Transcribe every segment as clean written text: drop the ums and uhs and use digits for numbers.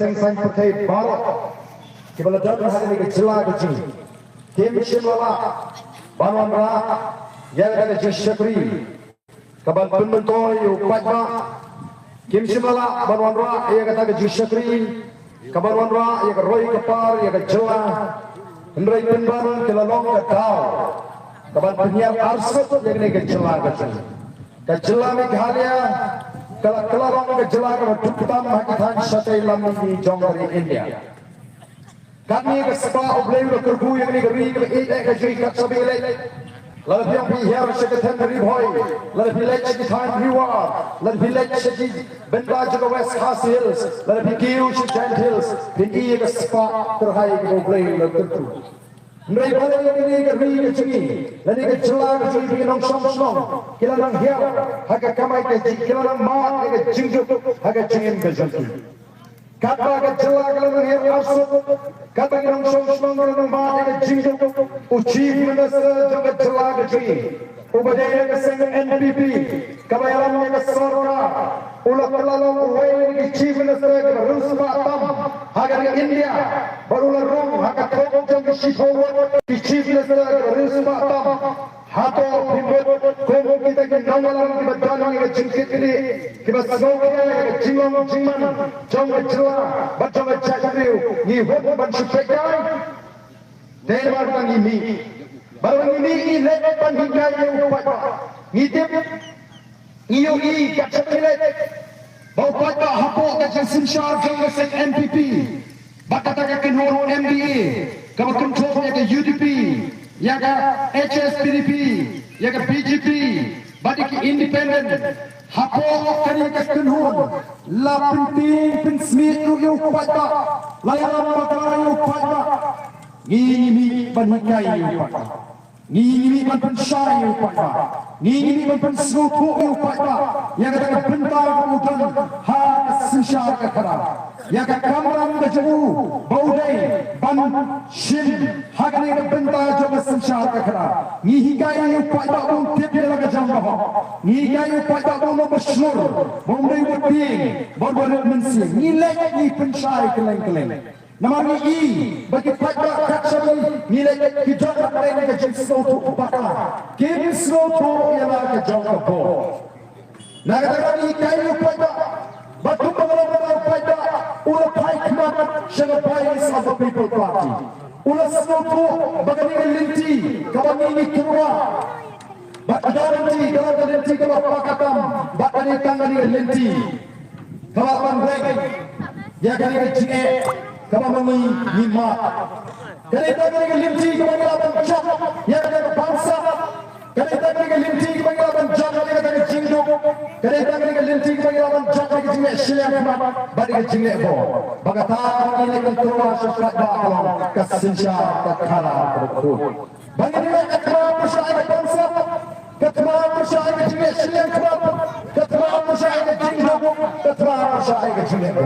kaseng sang pertai barat kibala dan hari ni jela gaji tim shimala banwan ra yang ada jishakri kabal penmentoy upajma kim shimala banwan ra yang ada jishakri kabal banwan ra yang roy kapar yang jela hendrai penban kelalong katau kabal penyiar arsut yang ni jela gaji kejela Meghalaya kelalong kejela ketutam hakitan satai lam di jongari India kami ke sebab oblei ke kerbu yang ni geri ke ke jui kat sabile lalu yang pihak sekatan dari boy lalu pilih sekitar reward lalu pilih sekit benda juga West Coast Hills lalu pilih Giant Hills ini ke sebab terhai ke oblei ke kerbu mereka ini geri ke jui lalu ke jelang ke jui ke nong song kila nong hiap harga kamai ke kila nong mat ke jingjuk harga jingin ke jengki kata ke jelang kalau menghir asuk kata ke nong song kalau mat ke jingjuk uji minister jangan jelang ke jui ubadaya ke seng NPP kabayalan ke sorona ulah kelalong uway ke chief minister ke Rusma Tam agar ke India barulah rong agar kong jang ke Shikowo ke chief minister ke Rusma Tam hato pimbot kong kita ke nawalan ke badana ke jingkit ini ke basogya ke jingong jingman jang ke jelang bacang ke cakriu ni hok ban supekai dewan kang ini baru ini lepan hingga yang upat ngitip iyo i kat sepilet bau pada hapok kat simsyar jang ke NPP bakata ke kenhor MDA kamu control ke UDP ya ke HSPDP ya ke BJP badi ke independent hapok kani ke kenhor la penting pensmit yo upat layaran bakara yo upat ngini banikai yo upat ngini man pensai upaya ngini man pensuku upaya yang ada bentar kemudian hak sensar kekara yang kamram keju baudai ban shin hak ni bentar jaba sensar kekara ngihigai upaya pun tiap laga jamba ngihigai upaya pun masyhur bombay wati borbonet mensi nilai ni pensai keleng-keleng Nama ini bagi pada kacaman nilai hidup mereka ke jenis slotu bakal jenis slotu ialah ke jangka bawah. Negara ini kayu pada batu pengelola pada ulah hikmat sebagai bias of the people party. Ulah slotu bagi linti kawan ini kura. Bagaimana linti kalau linti kalau pakatam bagaimana tangan linti kawan mereka ya kali kecil kama mengi lima kali tadi ke limti ke banglaban jam yang ada bangsa kali tadi ke limti ke banglaban jam yang ada jingduk kali tadi ke limti ke banglaban jam yang ada silang badi ke jingle bo bagata ini kan terus sekat bakal kasinsya kekala berkut bagaimana akbar masyarakat bangsa ketua masyarakat jingle silang ketua masyarakat jingduk ketua masyarakat jingle bo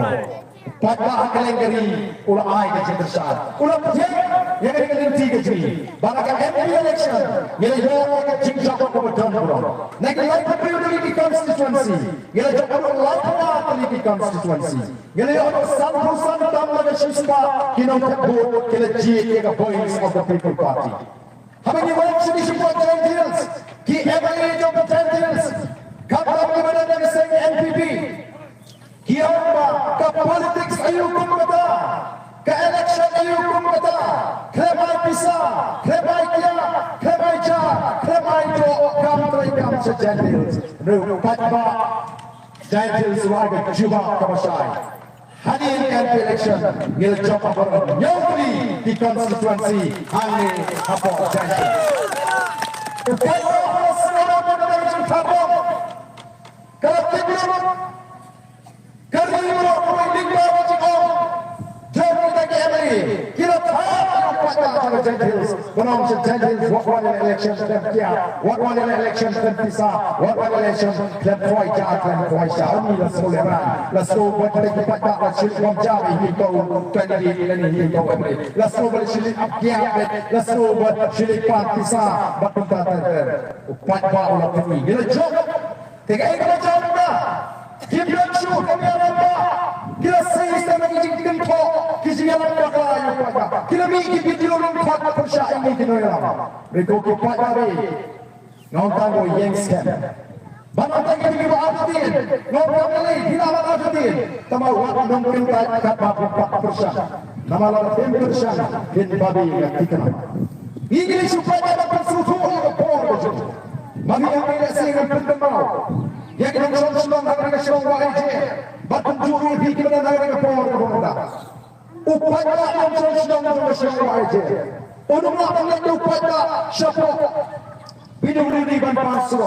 pada akaleng dari ulah ai ke besar ulah putih yang ada linti ke sini barakan MP election yang ada ke jingkak ke beton bro nak lihat community constituency yang ada ke lawan community constituency yang ada sampusan tambah ke siswa kinong kebu ke jik ke voice of the people party how many election is for deals ki every job deals kapal kepada dari seng NPP Kiapa ke politics ayu kumata ke election ayu kumata krebai pisa krebai kia krebai ja krebai jo kam trai kam sejanil ru patba jantil suaga juba kamasai hadir kan election ngil coba ber nyori di konstituensi hanya apa jantil upai semua pada jumpa kalau tidak kerja orang lingga wajib jauh kita ke MA kita tahu pada pada jendils benang jendils waktu election dan dia waktu election dan bisa waktu election dan poin jahat poin jahat ini lah soleran lah so buat kita pada hasil kerja ini kau tadi ini kau MA lah so boleh silih dia lah so buat silih bisa bakal ter pada ulah ini kita jauh tiga kita jauh dah Give your shoe, come here, kita sistem yang sigalan bakla yung pagka. Kilami ikipitilo ng kata po siya ang ikinoyama. Riko kipagari. Ngayon tayo yang scam. Banatay ka di ba atin? Ngayon tayo hinaman atin. Tamawag ng pintat kapapupak po siya. Namalalapin po siya. Hinbabi ngatikan. Ingin supaya dapat susu ang poro. Magiging pinasigang pintamao. Yang kinagsasunod ng nagasyon ng YJ. Batang juri bigyan na nagpapawag ko na. Upay na ang sunod ng nagasyon ng YJ. Unong napangit na upay na siya po. Pinuliliban paso.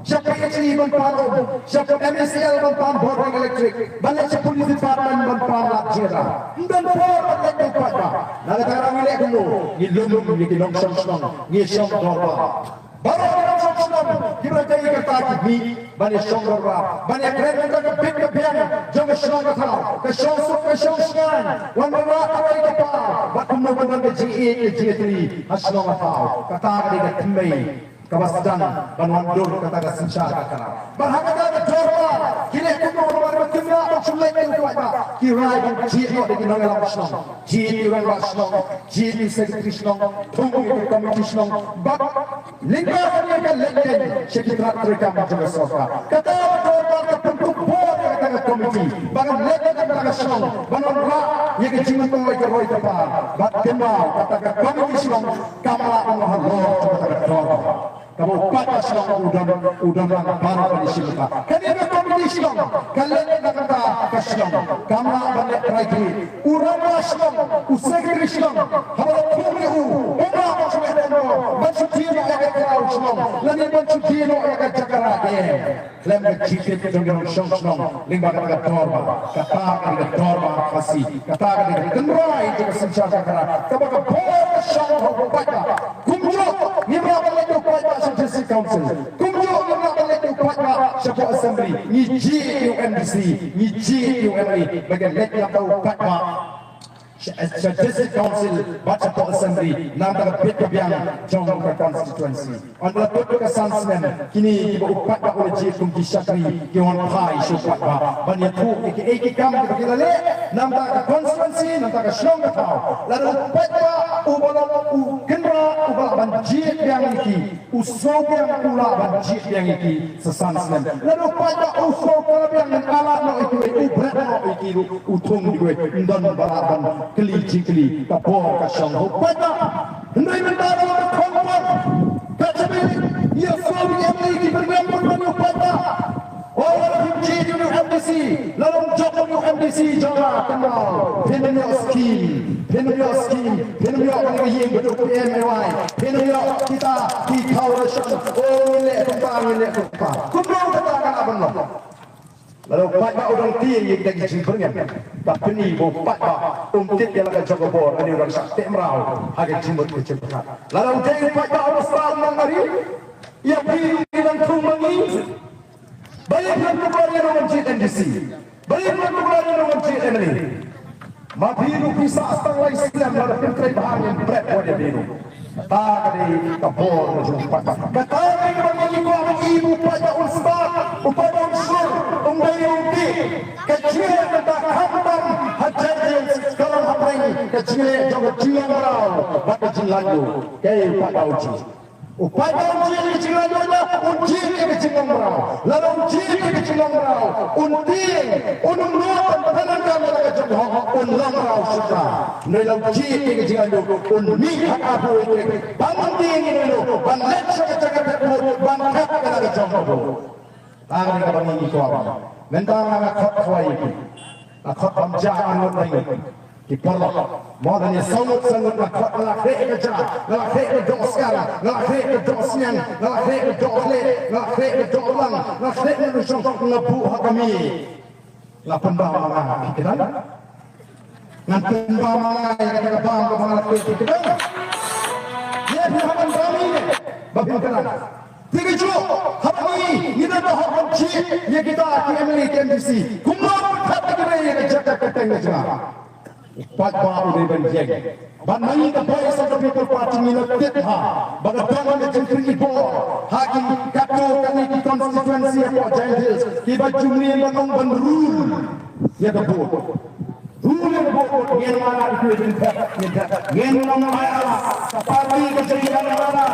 Siya po PhD paro. Siya po MSL boarding electric. Balik sa police department banpang jira. Dan po balik na upay na. Nagatarang ilik mo. Nilulong nikinong sunod. Ngisong doba. Baru orang sunod. Kita jadi kata ni. Bani Shongora, Bani Kren ka big ka biang, jong Shongora tao, ka Shongsu ka Shongshan, wan ba away ka pa, bakum no ban ka G8 G3, Shongora tao, kata ka di ka timay, kabasdan, banwan dur kata ka sinsya ka kara. Bahaka ka jorwa, kile kuno wan kimna ang sulay ka ba, kirai ban G8 di kinang Shong, G8 wan Shong, G8 Secretary Shong, tungu ka committee Shong, bak lingkar ka leken, sekretary trika macam sofa. Kata orang kepentuk board kata komiti, bagan leka kata nasional, bagan rak yang kejiman tu mereka roy tepat, bat kenal kata komiti silang kamala Allah kata orang. Kamu pada silang udang baru di sini. Kerana komiti silang, kalian kata kasilang, kamala balik lagi, urang silang, usekretari silang, halau tumiu, orang macam itu, mencuci nak kau silang, lagi mencuci nak cakara dia. Lem kecil dengan Shongshong, lingkar dengan torba, katakan dengan torba kasih, katakan dengan kenrai itu senjata kara, kepada bor Shong baca, kumjo, ni berapa lagi baca suggestion council, kumjo ni berapa lagi baca sebuah assembly, ni GUMDC, ni GUMA, bagian lagi yang tahu baca. Suggested Council baca po assembly ng taga-Pitcabiang Jong constituency. On the put kesansmen kini iba upat ba ulit kung kisakri kiwan pai supat ba banyak po iki kam kilale ng taga-constituency ng taga-Siong tao lalu upat ba ubalong kenra ubal banjir yang iki usog yang pula banjir yang iki sesansmen lalu upat ba usog yang alat no iki ubret no iki utung di gue ndon balaban keli kapor kasyong hupata hendai mentara berkompor kacabi ya suami yang lagi bergambar hupata orang himji UMDC lalu jokong UMDC jangan kenal penelio skim orang yang betul PMAY penelio kita di kawasan oleh kempang kumpulan katakan apa no lalu pada orang tiang yang kita jemputnya, tapi ni buat umtit yang akan jaga bor, ada orang sakit merau, akan jemput kecepatan. Lalu dia pada orang seram mengari, yang biru dan tumangi, bayangkan keluar yang orang GNDC, bayangkan keluar yang orang GND. Mabiru bisa astang lai Islam lalu pentrai bahan yang berat pada biru. Kata kapor jumpa. Kata bagi orang ibu pada ustaz, pada unsur, umbi, kecil kata hamdan hajar sekarang apa ini kecil jangan jilang orang, pada jilangu, kaya pada uji. Upaya uji kecilan orang, uji kecilan orang, lalu uji kecilan orang, unung luar penangan mereka jauh, ulang orang suka. Lalu uji kecilan orang, hak apa itu? Bangun tinggi dulu, bangun cakap bangun mereka jauh. Tangan kita bangun itu apa? Mentang mereka khot itu, khot pemjaan orang Kipolok, modalnya sangat nak ngelakrik kerja, ngelakrik kedok sekarang, ngelakrik kedok siang, ngelakrik kedok lek, ngelakrik kedok ulang, ngelakrik kedok ngebu kami. Lapan bawa kita, ngapain bawa yang kita bawa ke mana kita? Dia bukan kami, bagaimana kita? Tiga jauh, kami kita dah kunci yang kita KMLI KMDC, kumpulan kata kita yang jaga ketengah jaga. Pat baru dari banjeng. Banai the voice of the people party miliket ha. Bagaimana dengan ibu hakim kato kaniki constituency of Giant Hills. Tiba jumlah yang bangun bandrul. Ya betul. Hulen bukut yang mana itu yang mana kapati kejadian mana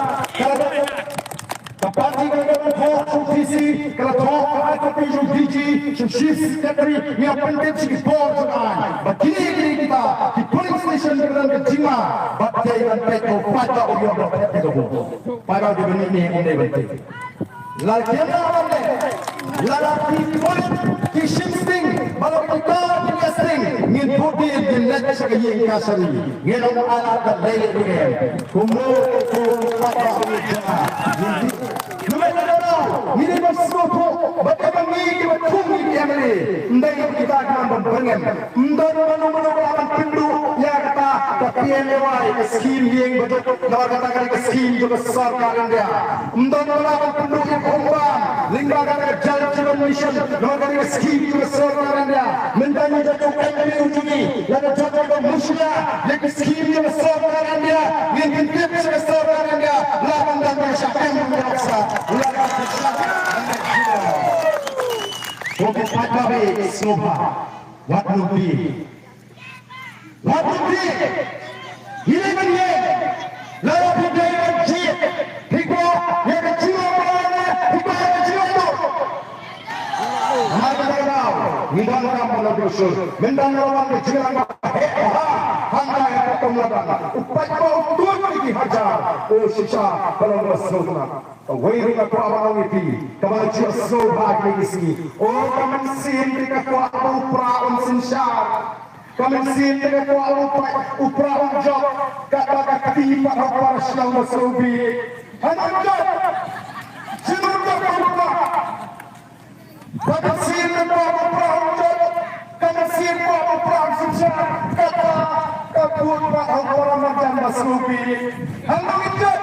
kapati kejadian talk visi kalau talk aku punya visi sukses dari yang penting si board kan begini kita di police station dengan kecima bagai dan peto pada orang pada di ini ini penting lagi apa lagi police di shifting kalau kita ngin putih di net sebagai kasari ngin ala ka lele ni kumo ko papa ni ni masuk ko bagaimana ni betul ni amri ndai kita akan membangun ndai manu akan pindu ya kata tapi lewai skim yang betul kalau katakan skim juga sarkar India ndai akan pindu yang umpan lingga kata jalan mission kalau skim juga sarkar India mendanya jatuh ujungi yang jatuh ke musya yang skim juga sarkar India yang kentip juga sarkar India lawan dan bersyakan memaksa lawan Bukit Patabe Soba What would be? Even yet Lalu kita yang cik Hikwa yang kecil Hikwa yang kecil itu Maka tahu Nidang kamu lalu usul Mendang lawan kecil Hangga yang ketemu lawan Upai kau tuan lagi hajar Oh sisa Kalau bersobat Wairing aku awal itu Kamu cia sobat lagi sini Oh kamu sini Kamu awal praun sensyar Kamu sini Kamu awal upraun job Kata-kata tiba Apa siang bersobi Hanya job Semuanya kamu Kamu sini Kamu upraun job Kamu sini Kamu upraun sensyar Kata Kamu orang macam bersobi Hanya job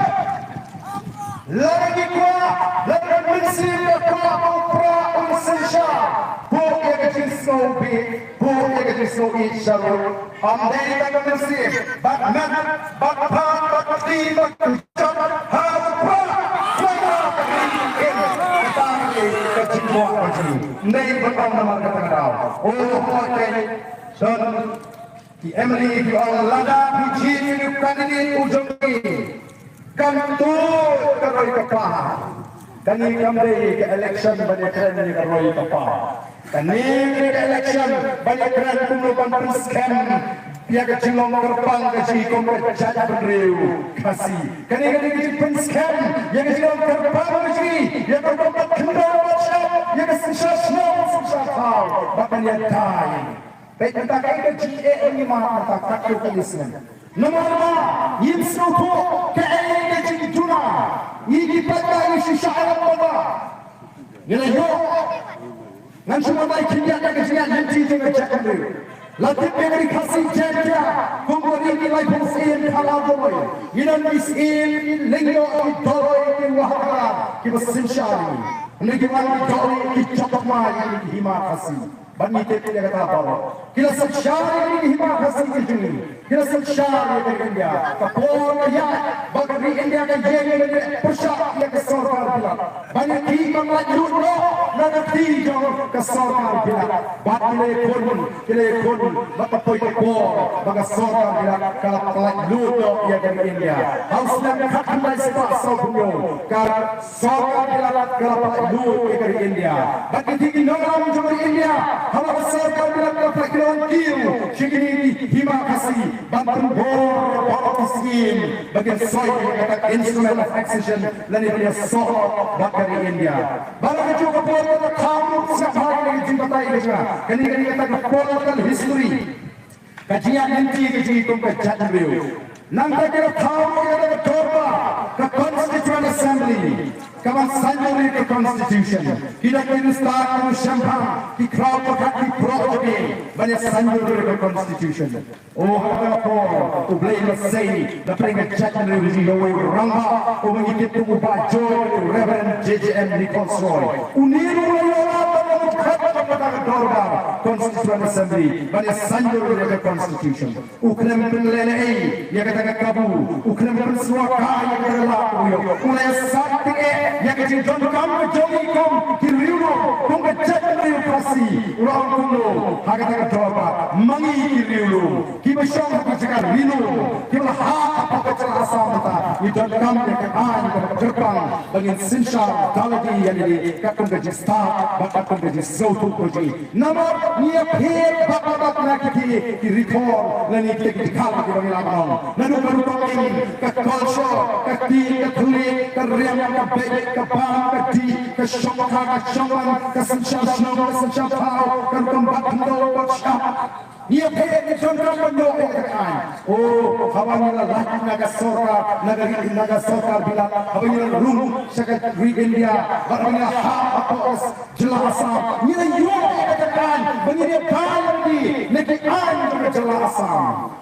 lagi kuat, lagi mensir kuat upra unsensha, bukan kecil sobi, bukan kecil sobi syaru. Amdei tak mensir, batman, batpan, batdi, batujat, harpa, mana kecil, tapi kecil buat kecil. Nei batang nama kata kau. Oh, okay, dan di Emily di orang lada, biji ini bukan ini ujung ini. Kantor keroi kapal, kani kamdei ke election banyak keren ni keroi kapal, kani ke election banyak keren kumpulan scam, dia kecilong kerpang kecil kompet jajah berdeu kasih, kani kecil scam, dia kecilong kerpang kecil, dia kerpang kendor macam, dia kecil snow tahu, bahkan dia tai, baik kita kecil ini mah tak tulisnya. Nomor 5 yimsuku ka'ayna jintuna yigi pada isi sya'ala pada yelayo nan semua baik kinja ka kesian nanti dengan cakap dia latih negeri kasih jaya kumpulin nilai pensiun halal boy yinan misin linggo idoroi di wahara kibasinsyari negeri idoroi kicapak mai hima kasih bani tepi dia kata apa kila sesyari ini hima kasih ini kila sesyari India kapol ya bagari India kan jadi pusat yang kesorkar bila banyak hikam laju no nanti jauh kesorkar bila batile kon bapak poin kor baga sorkar bila kalau laju no ya dari India harus nak hakmai sebab sobunyo kalau sorkar bila kalau laju dari India bagi tinggi orang dari India kalau sorkar bila kalau kelawan kiu segini hima kasih bantu bor miskin bagi soy kata instrument of accession dan dia soh dari India baru juga bor kamu siapa yang cintai dia kini kata political history kajian nanti itu kajian beliau nanti kita tahu ada torba ke constituent assembly kawan sanjuri ke constitution kita kini start champagne di crowd di property banyak sanjuri ke constitution oh apa to blame say the bring a chajan revisi no way rangga oh mengikut ubah joy reverend JJM Nikolsoy uniru constituent assembly banyak sanjuri ke constitution ukram penlelei ya kata kabu ukram pensuaka ya kata laku mulai sakti yang kecil kamu jogi kamu kiriuno kamu kecil kasih orang kuno harga jawab mangi Rio, kita syam kita Rio, kita hak apa celah asam kita, kita kami kean kita terbang bagi sinsar taladi yang ini kakun gaji start, kakun gaji sautu gaji. Nama niat hir bapak nak kita record, lani kita dikala kita bagi lawan. Lalu baru kami ke culture, ke di, ke tulis, ke riam, ke baik, ke pam, ke di, ke syokha, ke syokhan, ke sinsar snow, ke sinsar tau, ke tempat tinggal workshop. Ia payah dicontoh mendoa kean. Oh, hawanya lagi naga sorkar bila hawanya rum sekat India, hawanya hapos jelasam. Ia juga kean, benarnya kaya di nekian juga jelasam.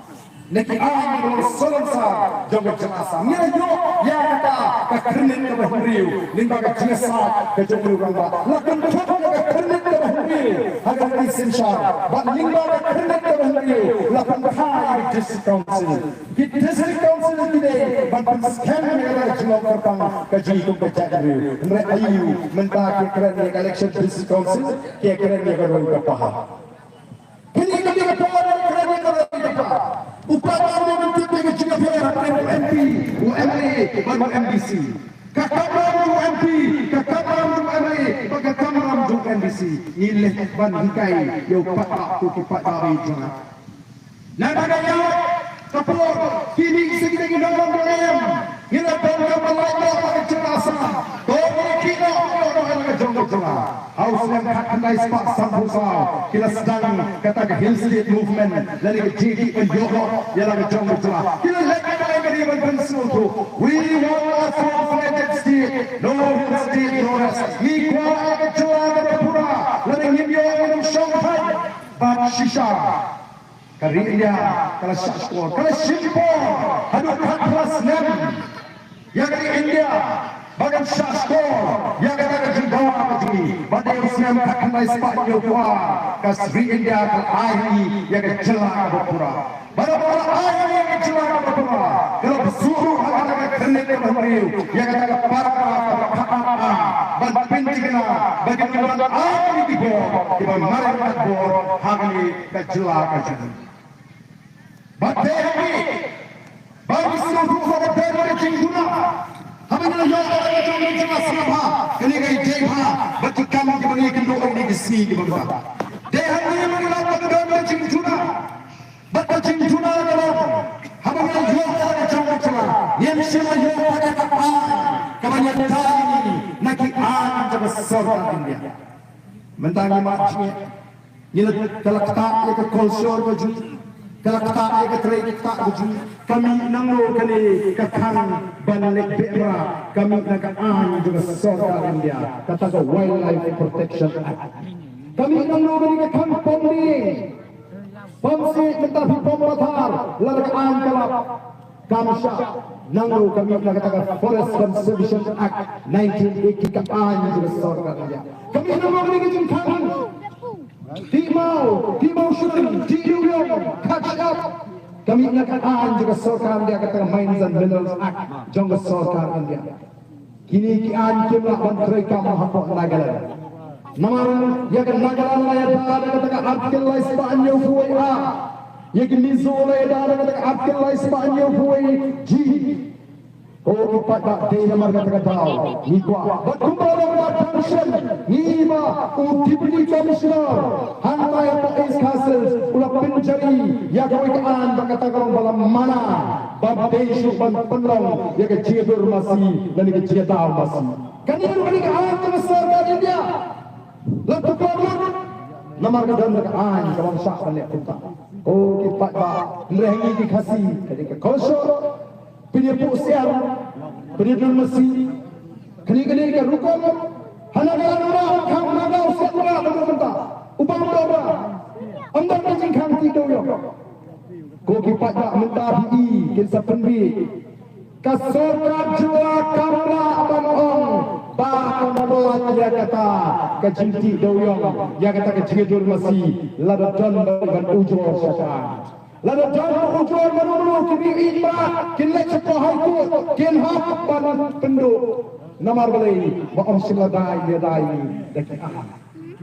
Nekian juga solonsa juga jelasam. Ia juga yang kata kekernin ke bahriu, limbaga jasa ke jumlah orang. Lakukan juga kekernin ke bahriu, agar disinsar. But limbaga kekernin ke bahriu, lakukan kaya district council. Di district council today, but sekarang ada jumlah orang kaji itu berjaya. Mereka ayu mentah kekeren election district council, kekeren mereka berpaham. Ini kami berpaham kekeren mereka berpaham. Upaya untuk juga MP, UMA, baru MBC. Kakamaram UMP, kakamaram UMA, kakamaram MBC. Nilai ban hikai, yo patak tu kipat dari jangan. Nada yang kapur, kini segini dalam dalam. Kita bangga melayu pada jenazah. Kau kita orang jongkok jelah. Haus yang kandai sepak sampusau. Kita sedang kata ke Hill State Movement dari ke JD Penjogo yang lagi jongkok jelah. Kita lagi dari berpensul tu. We want a full-fledged state. No Hill State, no rest. We kuat ke jelah ke pura. Lagi himyo yang Shanghai. Bat Shisha. Kariya, kalau Syakor, kalau Simpor, aduh kelas 6 yang dari India, bagan Syakor yang dari Jawa begini, badai usia akan naik Spanyol kuat, kasri India ke Airi yang dari Jelang berpura, baru Airi yang dari Jelang berpura, kalau bersuruh akan kenik bermeriu, yang dari Parka, ban pentingna, bagaimana Airi dibor, di mana dibor, hari ke Jelang ke Jelang. Baterai, bagi seluruh orang dari Cinguna, hamilnya yang ada dalam jelas siapa, kalian deha, bagi kami kembali ke doa ini kesini di bawah. Deha ini mengelak dari Cinguna, bagi Cinguna dalam, hamilnya yang ada dalam jelas, yang semua yang ada dalam, kami tadi ini nak an jawab sorban India. Mentangi macamnya, ini kalau kita ke kultur baju. Kalau kita agak terik tak baju, kami nanglo kali kakang banlek Bera, kami nakaan juga sorga India, kata ke Wildlife Protection Act. Kami nanglo kali kakang pomsi tetapi pembatar, lalakaan kalap kamsha, nanglo kami kata ke Forest Conservation Act 1980 kakaan juga sorga India. Kami nanglo kali kakang Timau Shuri, Tiyuyong, catch up. Kami nakaan juga sorkan dia kata Mines and Minerals Act, jangka sorkan dia. Kini kian kimlah menteri kamu hapok Nagaland. Namun yang Nagaland layak ada kata artikel lain Spanyol fuai A, yang Mizo layak ada kata artikel lain Spanyol fuai G. Oh kipat tak dia nomor kata tahu. Ni kuat. Berkumpulan attention. Ni ba Deputy Commissioner Hantai Police Castle ulah pencari yang kewikaan berkata kalau dalam mana babdesu penlong yang kecibur masih dan kecitau masih. Kan ini berkata besar dari dia. Lalu kemudian nomor kedua berkata kalau sah balik kita. Oh kipat tak merengi dikasih ketika kosong. Penyebut siar, penyebut mesin, kini-kini ke rukun, hanakan orang, kau naga usia orang, bentar-bentar, upang orang, ambil mencingkang tidur yo. Kau kipat tak mentari, kisah penbi, kasorkan jua kamera abang-abang, bahkan membuat dia kata kejinti doyong, yang kata kejidur masih, lada don dengan ujur syaitan. Lalu jangan ujung menunggu kini imbah, kini cepat haikut, kini hak badan penduk. Nomor beli, maaf siladai dia dai daki ah.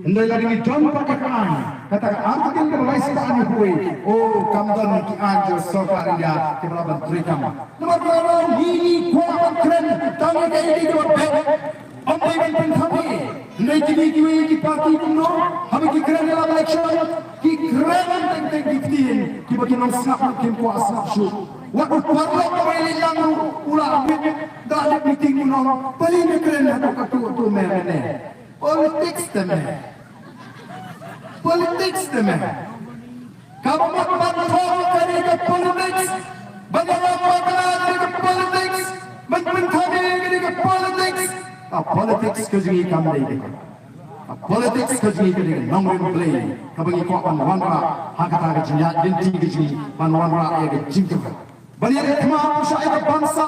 Ndai lagi ni John pakai kan. Kata artikel ke mulai sekarang ni hui. Oh, kamdan ki anjo sokar dia ke beraban terikam. Nomor berapa ini kuat keren. Tangan ke ini kuat baik. Ambil pun kami. Ndai kini kiwi ki parti kuno. Kami ki keren dalam election. Ki keren teng-teng diktiin. Ki bagi nom snap kim kuat snap shoot. Waktu parlok kami yang ulah dah meeting kuno. Paling keren atau katu merene. Politics teman. Politics teman. Kamu berpantau dari ke politics, bagaimana dari ke politics, menteri dari ke politics. Politics kerja kamu dari. Politics kerja dari nombor play. Kamu ikut wanwa, hakata kerja dinti kerja, wanwa yang kerja. Banyak kemana saya bangsa.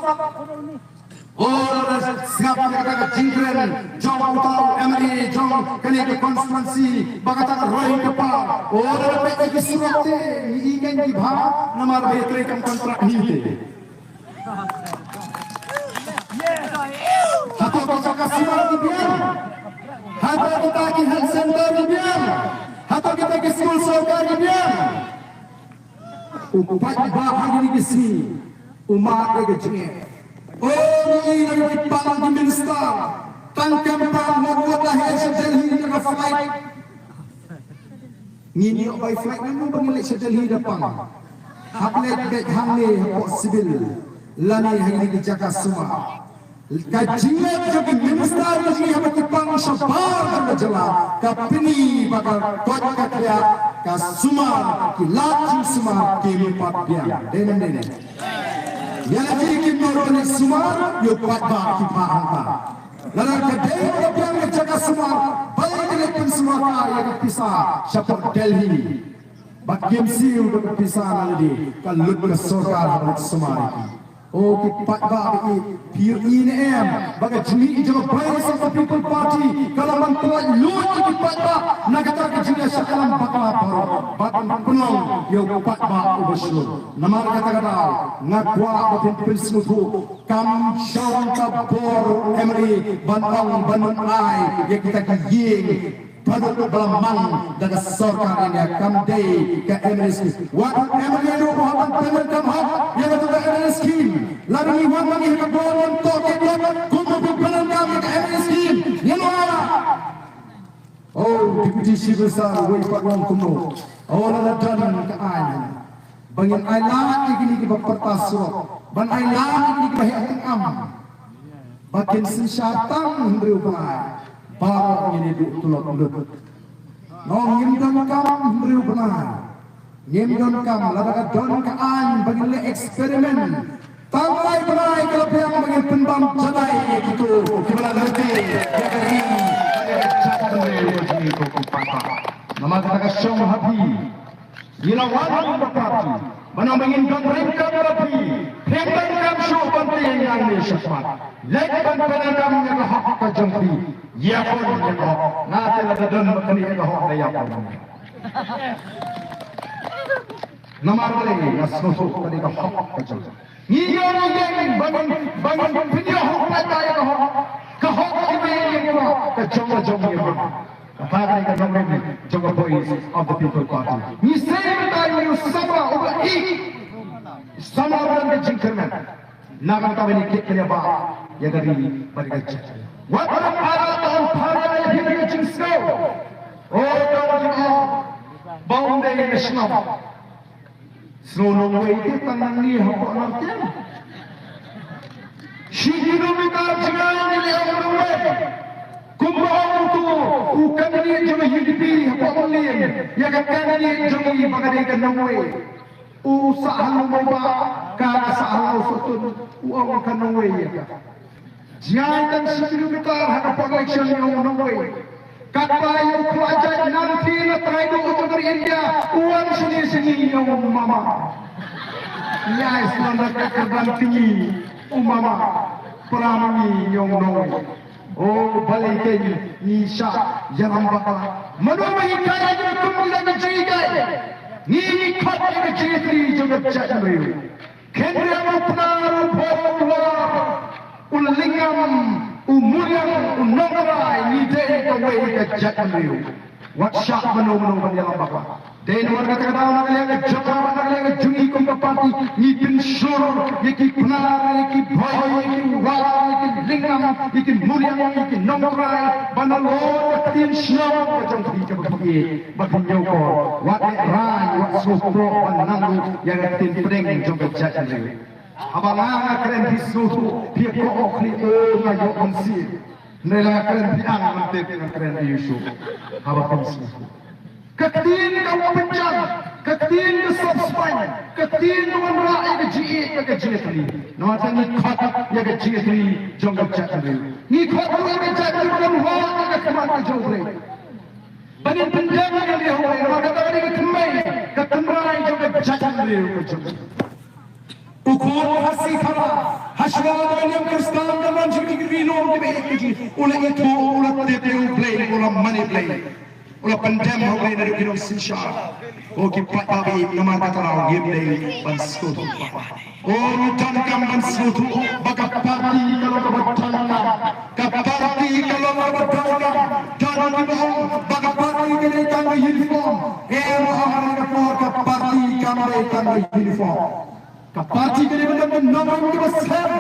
Oh, siapa yang kata jingkren, jom utau MRI, jom kali ke konstitusi, bagatan roy kepal. Oh, dapat lagi surat ingin dibah, nama betul kontrak ini. Atau kita kasih di biar, atau kita ke health center di biar, atau kita ke school soccer di biar. Upat bahagi di sini, umat kecil. Oh, ini dari Palang di Minister, tangkap perang membuat lahir Delhi dengan flight. Ini by flight namun bangilek Delhi depan. Haplet baik hamle hapok sibil, lani hari di Jakarta semua. Kajian jadi Minister lagi hapok tipang sabar dan jelas. Kapini bakal kuat kakria, kasumar kilati semua kempat dia. Denen. Yang lagi menurut semua, yo kuat bah kita angka. Lalu kedai yang menjaga semua, balik lagi semua yang pisah, siapa Delhi, bagian siu berpisah lagi, kalau ke surga untuk semua ini. Oh kita bah PUNM, bagai juli jaga bayi sama People Party, kalau mentuai luar kita bah, nak kata kejulia sekalam bakal baru, badan penuh, yo kuat bah ubesul. Nama kata-kata ngakwa berpimpin semua kam syawang kabor MRI bantang banun ai yang kita giying pada belamang dan sorkan ini kam day ke MRI waktu MRI itu wahan pemen kam hak yang itu ke MRI skin lalu ni wahan lagi ke bawah untuk ke bawah kumpul pemen kam ke MRI skin yang mana oh deputi besar woi pak wong kuno oh ladan ke ai bangin ai lagi gini ke pertas surau ban ai lagi gini ke bahian am bakin sensatang hendri upai baru ini duk tulok lut nong ngimdon kam hendri upai ngimdon kam lada don ke an bangin le eksperimen tamai berai kalau yang bangin penbam jadai itu kibala ngerti ya kari ya cakap ini kok papa nama kata syong habi Ilawan berkati, menambahkan mereka berapi, hembangkan syukur yang disyarat. Lekban penandam yang hak kejampi, ya pun yang hak. Nanti ada dan berkali yang hak daya pun. Nama lagi, nasruh tadi hak kejampi. Yang bangun video hak daya hak, kehak yang hak kejampi yang hak. Katakan dengan mereka jaga voice of the People Party. Ni saya tanya sama ubah sama orang jingkerman. Naga kami ni keknya bah yang dari mereka jingker. Waktu ada tahun hari yang hidup jingker. Oh tahun bawang dari nasional. Seluruh itu tangan ni apa nanti? Shikiru kita jangan ni orang Kumpulan itu, bukan ini cuma hidup apa boleh, ya kan ini cuma bagai kenangwe, usaha membawa usaha usutun, uang kenangwe ya. Jangan sebelum kita ada election yang kenangwe, kata yang pelajar nanti nak try untuk dari India, uang sini yang mama, ya Islam nak kerban tinggi, mama, peramai yang kenangwe. Oh balik ni Isha jangan bakal menemui kaya juga kembali cerita ni khat yang cerita juga cakap bayu kendra mupnar bola ulingam umuliam unongrai ni deh kawai cakap bayu Wakshak menu-menu menjelang bapa. Dan warga kata nak lihat jawab nak lihat jungi kompati ni pensyur yaki penar yaki boy yaki wala yaki lingam yaki mulia yaki nongrai banalo tin snow macam tu bagi nyoko wat rai wat sopro banangu yang tin pedeng jom berjalan lagi. Abang keren disuruh dia kok ni ngayo konsi. Nela keren diang mantep keren Yusuf. Abang konsi. Ketin kau pencang, ketin ke subspan, ketin dengan rakyat ke GE ke GST. Nanti ni kata ya ke GST jangkau cakap ni kata ya ke cakap bukan wah ke kemana jauh ni. Bagi penjaga yang dia huai, maka kata ni kemai, ketemrai jangkau cakap ni ke ukur hasil kara, hasil yang Kristen dan jadi minum di BKG. Oleh itu, oleh TPU play, oleh money play. Ulah pandem hok dari kino sinsyar. O ki patabi nama kata rau game day bansutu. O tan kam bansutu baka parti kalau kebetulan ka parti kalau kebetulan dan dibohong baka parti kini kang uniform. Orang ka parti kang uniform. Ka parti kini benar nama ini besar.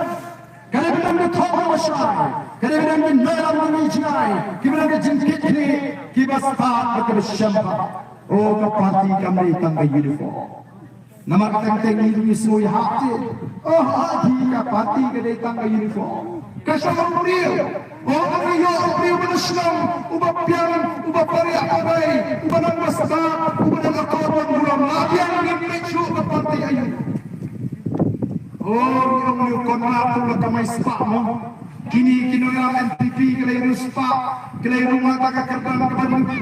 Kalau benar tahu masyarakat, kalau benar nalar menijai, kalau benar jengkit ni, kita start bersyampa. Oh, ke parti kami tangga uniform. Nama kita ini semua hati. Oh, hati ke parti kita tangga uniform. Kasih beliau. Oh, beliau berslam, ubah piang, ubah pariah abai, ubah nama start, ubah nama kawan bulan. Yang menuju ke parti ayu. Oh, yang konratu lah kamai spam. Kini yang NPP kelai spa, kelai rumah tak kerana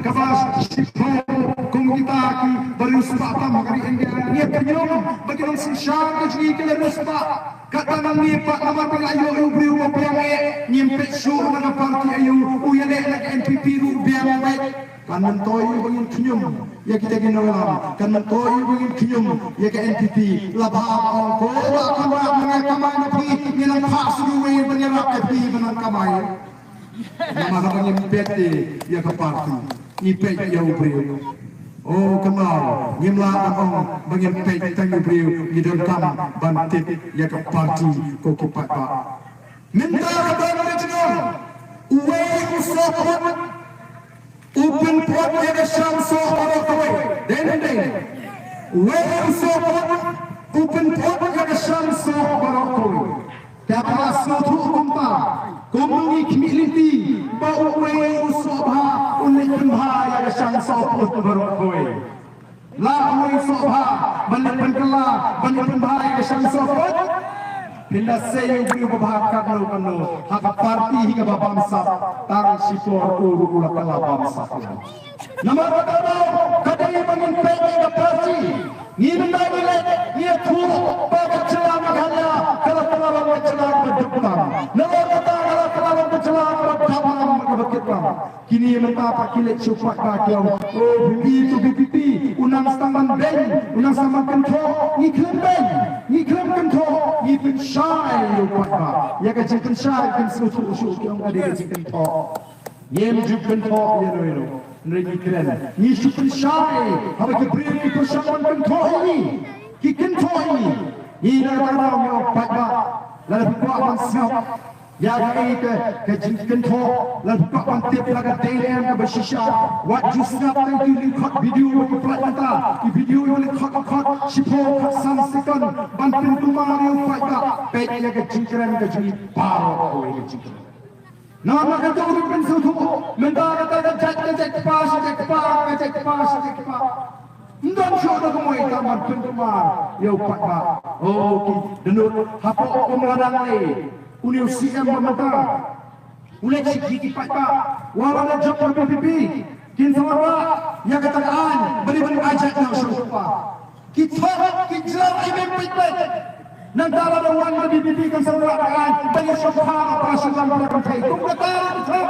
kabas sipo kung kita ki baru spa tam kali India. Ia penyom bagi orang sinsyar jadi kelai spa. Kata nami pak nama pengayu beri rumah piang nyempet sur dengan parti ayu. Uyale nak NPP ru biang baik. Kan mentoi bangin kinyum ya kita ginolam kan mentoi bangin kinyum ya ke NPP labah ongko kamai mengakamai nabi nilang khasruwe menyerap nabi menangkamai nama namanya PT ya ke parti ipek ya ubriu oh kenal nyimla abang bangin pek tangi ubriu ngidam bantit ya ke parti koki pak minta kepada regional uwe usopot Open port yang syamso orang kawai. Den. Well support open port yang syamso orang kawai. Dapat suatu kumpa. Kumungi community bau well usopha unik kumpa yang syamso orang kawai. La well usopha balik penkala balik kumpa yang syamso orang. Bila saya beri berbahak kanu hak parti hingga bangsa tarang sipor ulu kala bangsa. Nama kata kadai bangin hingga parti ni benda ni tu bapa celah magala kalau bapa celah berdepan. Nama kata kalau celah berdepan berdepan. Kini mentah pakilet cepat bagian. Oh BPP unang saman ben unang saman kontrol ni klaim ben ni klaim kontrol ni pensyai lupa ya kecil pensyai kan susu yang ada kecil kontrol ni menjuk kontrol ya no ni keren ni susu pensyai apa keberi persamaan kontrol ini ki kontrol ini ni dalam yang pada lalu buat mansab ya ke contoh lalu kapan tiap laga TLM ke bersisya wat jusnap thank you lihat video ke pelata di video yang lihat sipo samsikan bantin rumah yang faida peknya ke jingkran ke jadi paro ke jingkran nama kata orang pensu tu mentara kata cek pas ndan shoda ko moy kamar pentumar yo faida oh ki denut hapo umradang Uniu CM memata, ulek sikit pak, walau job PPP, kin semua yang katakan beri ajak yang serupa. Kita jelas MPP, nanti ada orang PPP kan semua katakan beri serupa operasi dalam partai. Kau kata betul?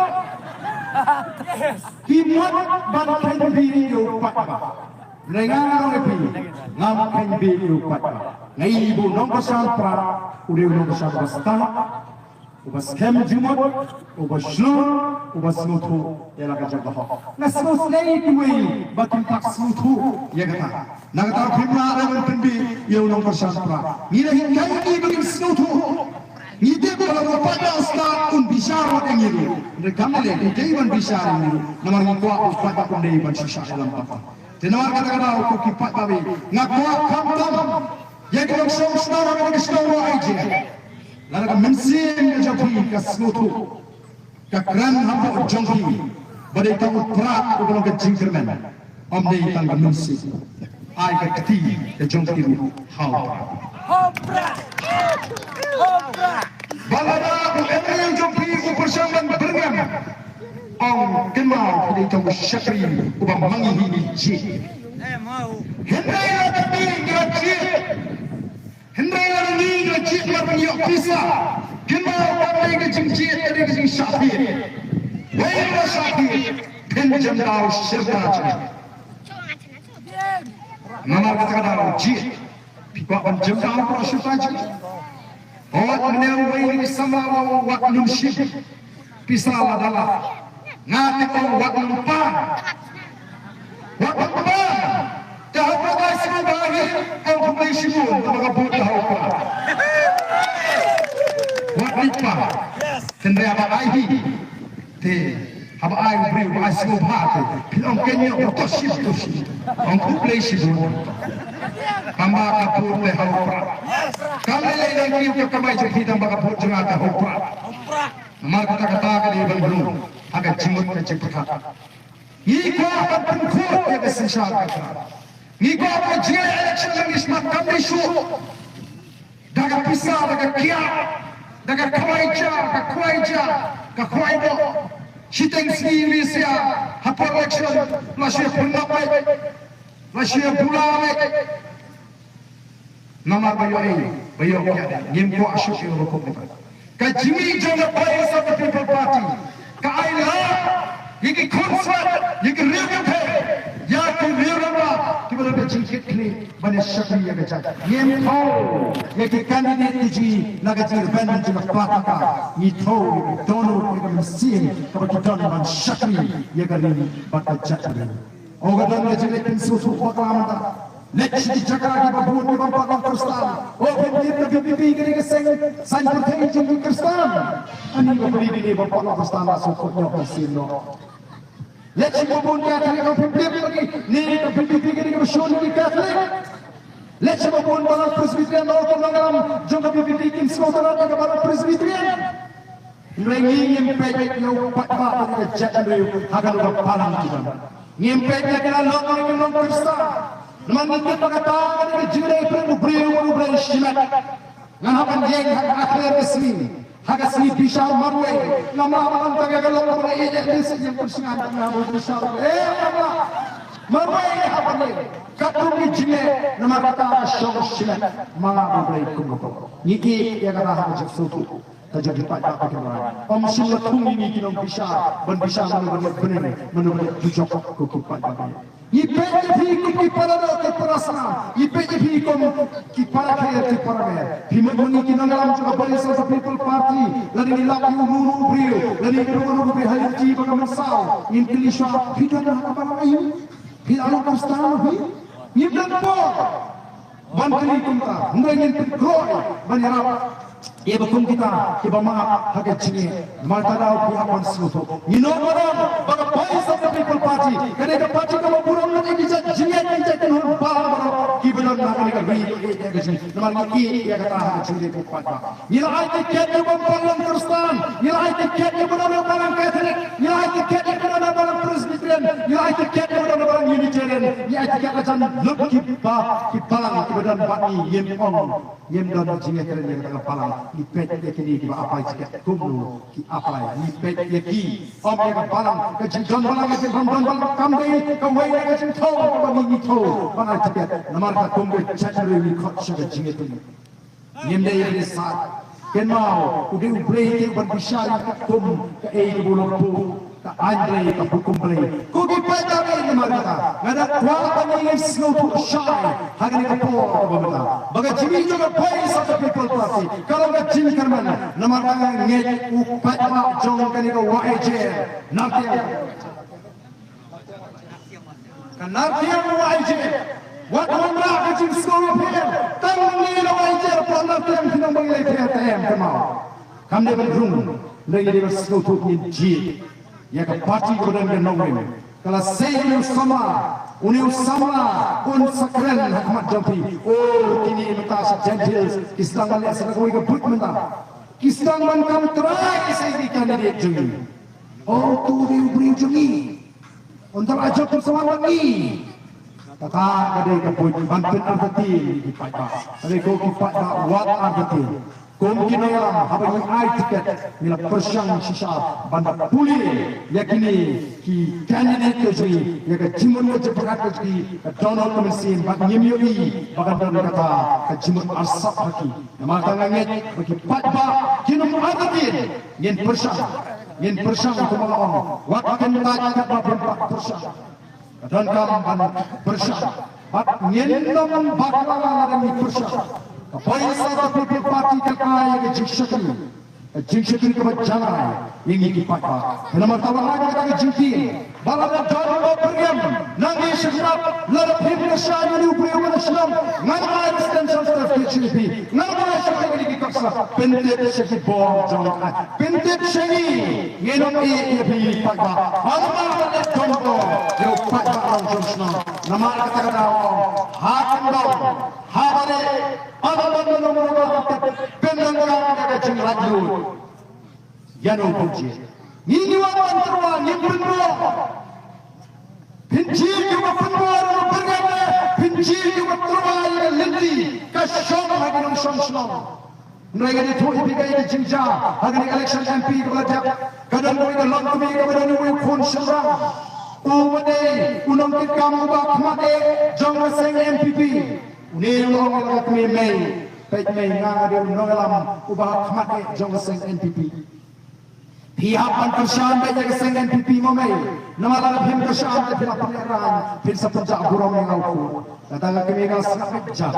Kimat bangkai video pak. Dengar lebih, ngapain video pak? Ngai ibu nombor sampra, udah nombor sampra. ubas kem jumut, ubas shlur, ubas smutu, ya laga jaga ho. Na smut lei kuwi, batin tak smutu, ya kata. Na kata phimla rawan pimbi, ya unong persantra. Ni rahin kai ki batin smutu. Ni de kalau pada sta un bisyara kengiru. Rekamale di deiwan bisyara ni. Namar ni kuat pada pun deiwan susah dalam apa. Tenawar kata-kata aku kipat babi. Ngakuat kam-kam. Yang kita song setara dengan setara aja. Lalu kan mensim ke japi ke semutu. Ke keran hampa jongki. Badai tahu perak ke dalam ke jingkerman. Om dei tangga mensim. Ai ke keti ke jongki ru. Hopra. Balada ku emel jongki ku persamaan berngam. Om kenal badai tahu syakri. Ubang mangi hini jik. Hendai lah kami ngajik. Hendai lah ni ngajik lah penyok pisah. Kenal kami ngajik ada ngajik syafir. Wailah syafir. Penjam dau serta cik. Nama kata-kata jik. Pipak penjam dau prasyuta cik. Awak menang waini sama wak numsyik. Pisah lah dalam. Ngatik wak numpan. Wak numpan. Dah pakai semua bahaya, kau kembali sibuk, kau kabut dah apa? Buat lipat, tendai apa lagi? Apa lagi beri buat semua bahaya? Pilang kenyang betul sibuk, kau kembali sibuk. Tambah kabut dah apa? Kalau lagi kita kembali jadi tambah kabut jangan dah apa? Nama kata-kata kali belum agak cimut kecepat. Iko akan pengkut yang kesensyal kata. Niko apa jia election lagi semak kami suruh. Daga pisah, daga kiak, daga kuaija, Shiteng sini Malaysia, apa election, Malaysia pendapat, Malaysia bulan. Nama bayo kiada, nyimpo asyuk yang rokok ni. Kajimi jangan bayar satu People Party, kaila, yaki konsert, yaki real ya kewirama kita dah jingkit ni banyak syakri yang kecil. Yang tahu yang kandidat uji laga terbantu juga pelaka. Yang tahu dono kita mesin kalau kita ni banyak syakri yang kali bakal jatuh. Orang dah jadi pensusu proklamasi. Next di Jakarta kita buat di bawah Kristal. Oh benar benar kini keseng sains bertemu dengan Kristal. Ani beri di bawah Kristal masuk ke kasino. Let's go on dia kali kau pilih lagi. Ni kau pilih kini kau show ni Catholic. Let's go on balang Presbyterian atau balang jangka pilih kini semua orang ada balang Presbyterian. Rengi nyempet yang patah dengan jatuh riu akan lupa palang kita. Nyempet yang kena lokal yang non Kristen. Namun kita katakan dengan jirai perlu beri syimat. Ngahapan yang akhir resmi. Hagas ni bisa marway, nama orang tak ada kalau orang ini jadi yang persingan nama bisa. Nama marway apa ni? Katung ni jile nama kata syok sila malam beraikum kau. Niki yang kata hanya suatu terjadi pada apa kemarin. Om sila tunggu ni kita bisa benar menurut jujur kukupan bagai. Ipe jadi kukipara ke perasaan, ipe jadi kukipara ke kipara. Himuni kita dalam juga barisan People Party, lalu nilai umum beliau, lalu umum beliau haji bagaimana sah, Indonesia kita dah apa lagi? Kita alam Kristen ni, ni berapa? Bantri kita, hendak ingin berkoi, banyak. Ia bekum kita, kita maaf hakat cini, mata dah pihak pansutu. Ino orang, bagai barisan People Party, kerana parti kamu burung nanti bisa jiat kita tenun bahawa kita benar nak mereka beri dia kesini. Nama ini ia kata hakat cini buat apa? Nilai tiket yang berpalang Kristen, nilai tiket yang berpalang Katolik, nilai tiket yang berpalang Presbyterian, nilai tiket yang berpalang Unitarian, nilai tiket macam lebih kipalang kita benar bani yem dan jiat kerana yang kita palang. Ipet yakini di apa jika kumlu ki apa ipet yaki om yang balang kejikan balang ke balang kamdei kawai ke cinta bagi itu mana jika namar ka kumbe chachari ni khot shaga jinget ni nyemde ini saat kenau udah ubrei ke berbisar kum ke bulung Andre ka hukum play ko gi pada ni marga ngada kwa kami snow to shine hagani ka po babata baga jimi jo ka voice of the people party kalau ka jimi karman namarga nge upat ma jong kani ka YJ nakia kanakia YJ wat wamra ka jim snow phen tang ni la YJ po na tem tinang bangai phen tem kamau kamne ban room nei ni snow to in ji ya ka parti godan ke nongin kala sei uniu sama un sakren hakmat jampi oh kini mata gentles kisang mali asal koi ka but menta kisang man kam try sei di candidate jungi oh tu dia beri jungi untuk ajak bersama lagi kata kadai ka but banten arti di pada kadai ko ki pada what arti Kung kinoyam habang yung ay ticket nila persyang sisa banda puli yakini ki candidate kajri yaka jimun ka japakat kajri ka Donald Komisin bak nyimyoi bagan dan kata ka jimun arsap haki namaka ngangit bagi patba kinum agatin yen persyang kumalaon wakan tajak babin pak persyang dan kam persyang bak nyenam bakala dan persyang Poin satu people party kakaya ke jingshakri ke bacana ini kipaka. Nama tawang lagi kita jingti. Balada jauh bergam. Nanti sekarang lalu himne syaitan ini upaya Islam. Nama extension staff KCP. Nama syaitan ini kikaksa. Pendet syaitan bom jauh. Pendet syaitan ngenom ini paka. Alma ada contoh. Jauh paka orang jauh. Nama kata-kata hakam dong. Habare Abang nomor penangkan kata cenglayu, Yano Puji. Ini wawan terwang yang berdua. Pinci juga berdua berganda. Pinci juga terwang yang lenti. Kasyong lagi nong song. Mereka itu ibagai ini jingja. Agar election MP kepada kadang mereka langkumi kepada nuwi pun serang. Uwadai unang kikamu bak mate jong seng MPP. Ni orang orang kami main, baik main ngah dia orang alam ubah kemati jong seng NPP. Pihak persyaan baik seng NPP mamai. Nama lalu pihak persyaan tapi nak pengeran, pihak sepenjak burung yang aku. Datang kami kalau sangat bijak.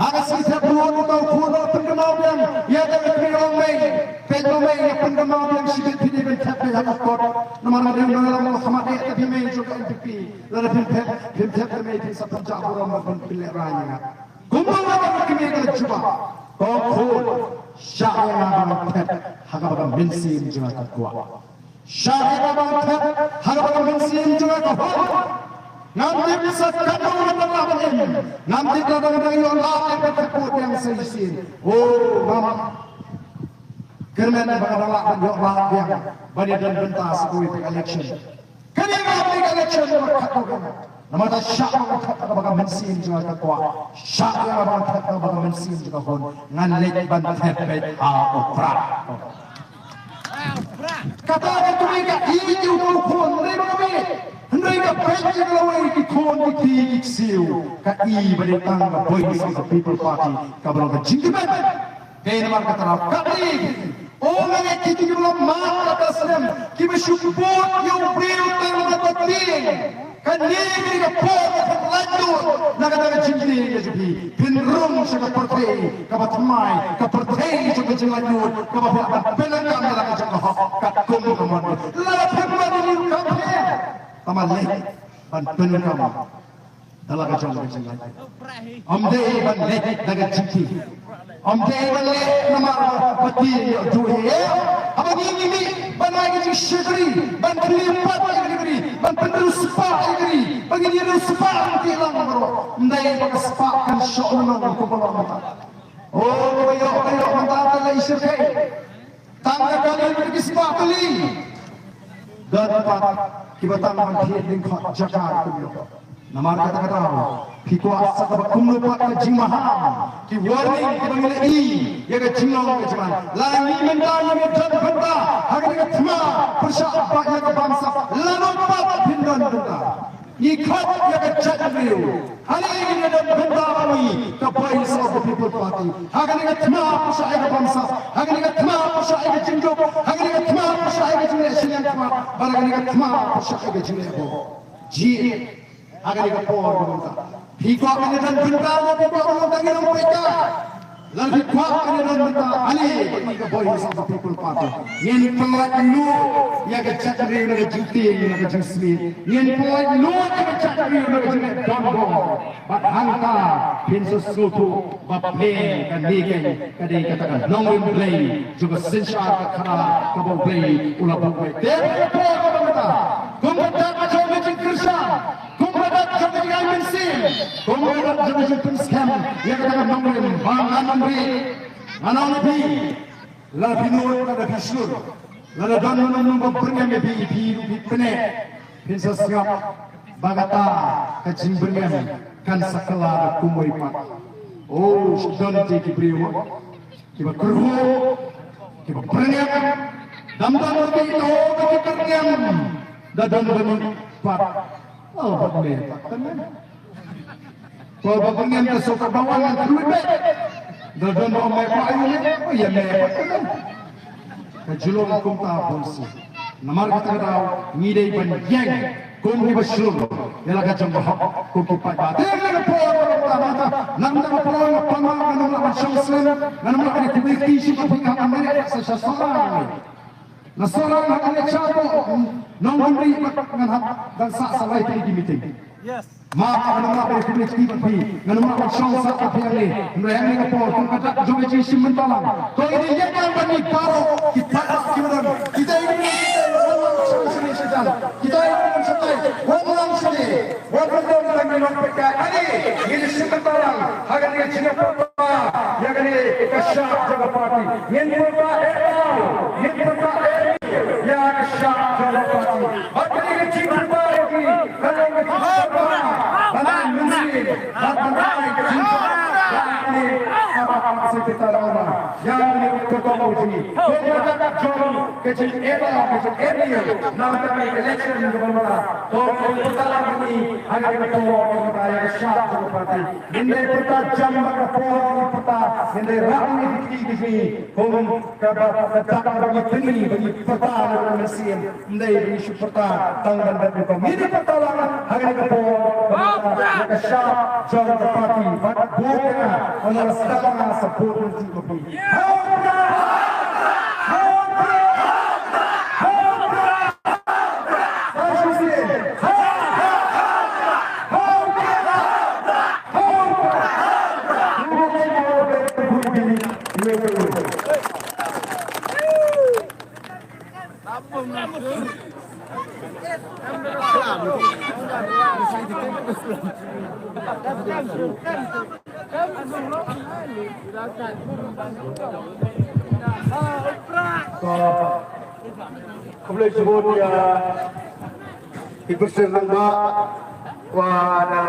Agak sikit buat utau kuda pengemau yang ia dah kami orang main, pihak mamai yang pengemau yang sikit pilih bentuk pihak kot. Nama lalu orang alam kemati tapi main juga NPP. Lalu pihak kami pihak sepenjak burung maupun pengerannya. Kumpul apa kami akan cuba. Kau syariah abang pet, hagabaga mensim juga kuat. Syariah abang pet, hagabaga mensim juga kuat. Nanti bisa kadang kadang nanti kadang-kadang yang lain berkebut yang seisin. Oh, mama. Kerana bagaimana yang lain bagi dan bentas kuih election. Kenapa kuih election berkebut? Nama dah syak berkebut bagaimana mensin juga kuat. Syak yang berkebut bagaimana mensin juga pun nganlek bantet baik opera. Kata itu mereka ini untuk pun mereka mereka banyak lawai di kon di titik siu kai berdetang voice of the people party kabarang kejingkiman kaya naman kataraw kami o mga titik belum mata taslim kami support yung prioritas na batin kanina mereka pot lanjut nakataga jingki jadi pinrung sa kapartay kabatmay kapartay sa kajinglanjut kababakan penanggang na kajangkahak katkum naman lapit madali kami Tamalai bantuan kamu dalam kejauhan kejauhan. Amde banleh daga citi. Amde banleh nama bati juhe. Apa ini banai kecik syakri, bantri empat negeri, bantri sepak negeri, bagi dia sepak tilang bro. Amde bagi sepakkan syaulan kubala mata. Oh kayo mata talai syakri. Tangga kalian bagi sepak kali. Dapat kibatan manhid lingkot jakar kubyo. Namar kata-kata pikwa sakaba kumlupat ke jimaham ki warning ki bangilai ya ke jingong ke jaman lani menta yang dan benda agar ke thma persyabat ya ke bangsa lanopat pindan benda ikat ya ke jadriu hari ini dan benda kami ke voice of the people party agar ke thma persyabat ke bangsa agar ke thma persyabat ke jingjo agar ke thma persyabat ke jingjo cuma barang ini cuma pusaka kecil itu. Ji agar ini kapor kita. Hikwa ini dan bentar nanti bawa lagi orang mereka. Lalu kuat ini dan bentar ali ini kapor South People Party. Yang pelak lu yang kecakri yang kejuti yang kejusmi. Yang pelak lu yang kecakri yang kejuti dombong. Bathangka pinsus sutu baple kan diken kadi katakan nongin play juga sensar kara kabau play ulah buat. Dia kapor kita. Kumbatat macam macam kerja. Kumbatat macam macam bensin. Kumbatat macam macam scam. Yang katakan nongin bangan memberi. Mana lebih? Lebih nur ada bisul. Lalu dan menunggu bernyan lebih penek. Pinsa siap bagata kecing bernyan kan sakala kumui pak. Oh, sudah jadi beriwa. Kita kerja, kita bernyan. Damdan lebih itu kita bernyan. Dadan bernyan pak. Oh, bernyan pak. Kalau bernyan kesuka bawalan terlebih. Dadan omai pak ini, oh ya mepet. Kajulong kum ta bonsi. Namar kata tahu ngidei ban yang kum ni basulong. Yala kacang bahak kum kipat bat. Dengan pola mata, namda pola pama namda macamsen, namda kini kubiki si kapika Amerika sesuatu. Nasoran hakane chapo nongri dengan hak dan sak salai di meeting. Yes. Maka nama Republik Tiongkok, nama China saat ini, mereka ni kapor, kata jogi jisi mentalang. Kau ini yang bani baru kita kita ini kita ini setai, orang sini, orang lagi nampak ani, ini mentalang, agar dia cina apa, yang ini kasar jaga parti, yang berapa yang kasar jaga parti, agar dia cina apa lagi, kalau kita Banan Muslim, Banan ini apa kita lawan? Yang ini ketemu ini. Kita join kecil area, nanti election bermula. Kita lagi agar ketemu kita yang syah seperti ini. Kita jam berapa kita ini ramai di sini. Kita bagi tinggi bagi pertahanan Muslim. Ini isu pertahanan tanggal berapa? Ini pertahanan agar ketemu. Mereka syah jalan parti, bukan adalah setengah sepuluh juga. Boleh sebut ya dipersenang mak wana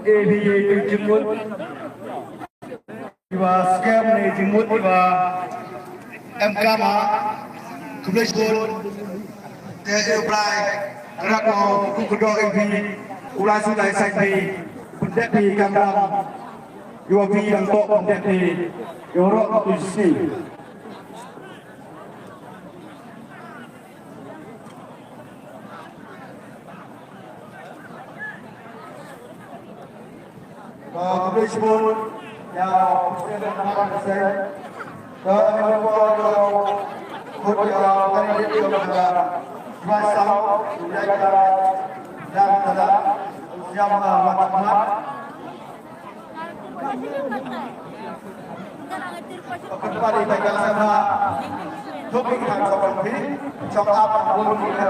ABA jemut iwa scam ni jemut iwa MK mak boleh sebut dia apply kerana aku kedua ABA ulas sudah saya pendek di kamera iwa bi yang tok pendek di Yorok isi boleh sebut yang presiden akan saya dan masa negara dan negara yang matang kembali dengan sama topik yang seperti contoh pun kita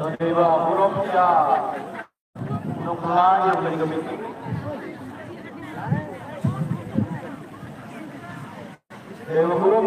Dewa huruf ya, nuklah yang berikut. Dewa huruf